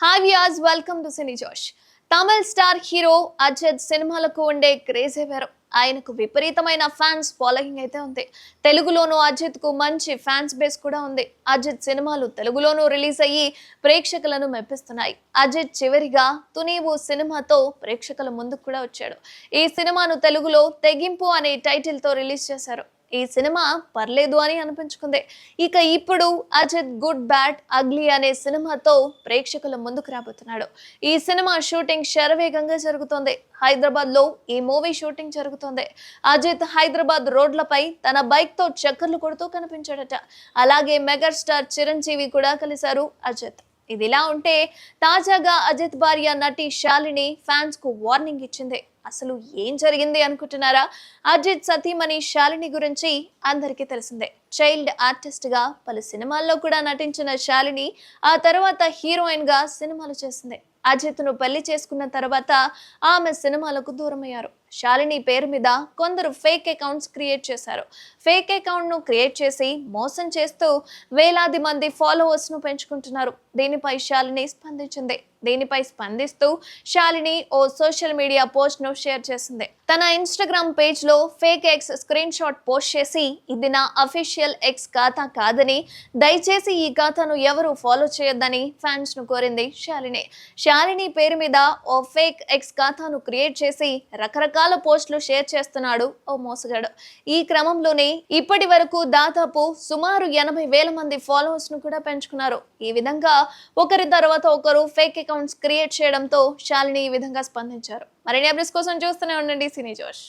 Hi viewers, welcome to సినీ జోష్. తమిళ star hero Ajit సినిమాలకు ఉండే క్రేజే వేరు. ఆయనకు విపరీతమైన ఫ్యాన్స్ ఫాలోయింగ్ అయితే ఉంది. తెలుగులోనూ అజిత్ కు మంచి ఫ్యాన్స్ బేస్ కూడా ఉంది. అజిత్ సినిమాలు తెలుగులోనూ రిలీజ్ అయ్యి ప్రేక్షకులను మెప్పిస్తున్నాయి. అజిత్ చివరిగా తునీవు సినిమాతో ప్రేక్షకుల ముందుకు కూడా వచ్చాడు. ఈ సినిమాను తెలుగులో తెగింపు అనే టైటిల్ తో రిలీజ్ చేశారు. ఈ సినిమా పర్లేదు అని అనిపించుకుంది. ఇక ఇప్పుడు అజిత్ గుడ్ బ్యాడ్ అగ్లీ అనే సినిమాతో ప్రేక్షకుల ముందుకు రాబోతున్నాడు. ఈ సినిమా షూటింగ్ శరవేగంగా జరుగుతోంది. హైదరాబాద్ లో ఈ మూవీ షూటింగ్ జరుగుతోంది. అజిత్ హైదరాబాద్ రోడ్లపై తన బైక్ తో చక్కర్లు కొడుతూ కనిపించాడట. అలాగే మెగాస్టార్ చిరంజీవి కూడా కలిశారు అజిత్. ఇదిలా ఉంటే తాజాగా అజిత్ భార్య నటి శాలిని ఫ్యాన్స్ కు వార్నింగ్ ఇచ్చింది. అసలు ఏం జరిగింది అనుకుంటున్నారా? అజిత్ సతీమణి శాలిని గురించి అందరికీ తెలిసిందే. చైల్డ్ ఆర్టిస్ట్ గా పలు సినిమాల్లో కూడా నటించిన శాలిని ఆ తర్వాత హీరోయిన్ గా సినిమాలు చేసింది. అజిత్ ను పెళ్లి చేసుకున్న తర్వాత ఆమె సినిమాలకు దూరమయ్యారు. శాలిని పేరు మీద కొందరు ఫేక్ అకౌంట్స్ క్రియేట్ చేశారు. ఫేక్ అకౌంట్ ను క్రియేట్ చేసి మోసం చేస్తూ వేలాది మంది ఫాలోవర్స్ ను పెంచుకుంటున్నారు. దీనిపై శాలిని స్పందించింది. దీనిపై స్పందిస్తూ శాలిని ఓ సోషల్ మీడియా పోస్ట్ ను షేర్ చేసింది. తన ఇన్స్టాగ్రామ్ పేజ్ లో fake X screen shot post చేసి, ఇది నా అఫీషియల్ ఎక్స్ ఖాతా కాదని, దయచేసి ఈ ఖాతాను ఎవరు ఫాలో చేయొద్దని ఫ్యాన్స్ ను కోరింది శాలిని. శాలిని పేరు మీద ఓ ఫేక్ ఎక్స్ ఖాతాను క్రియేట్ చేసి రకరకాల పోస్టులు షేర్ చేస్తున్నాడు ఓ మోసగాడు. ఈ క్రమంలోనే ఇప్పటి వరకు దాదాపు సుమారు 80,000 మంది ఫాలోవర్స్ ను కూడా పెంచుకున్నారు. ఈ విధంగా ఒకరి తర్వాత ఒకరు ఫేక్ అకౌంట్స్ క్రియేట్ చేయడంతో శాలిని ఈ విధంగా స్పందించారు. మరిన్ని అప్డేట్స్ కోసం చూస్తూనే ఉండండి సినీ జోష్.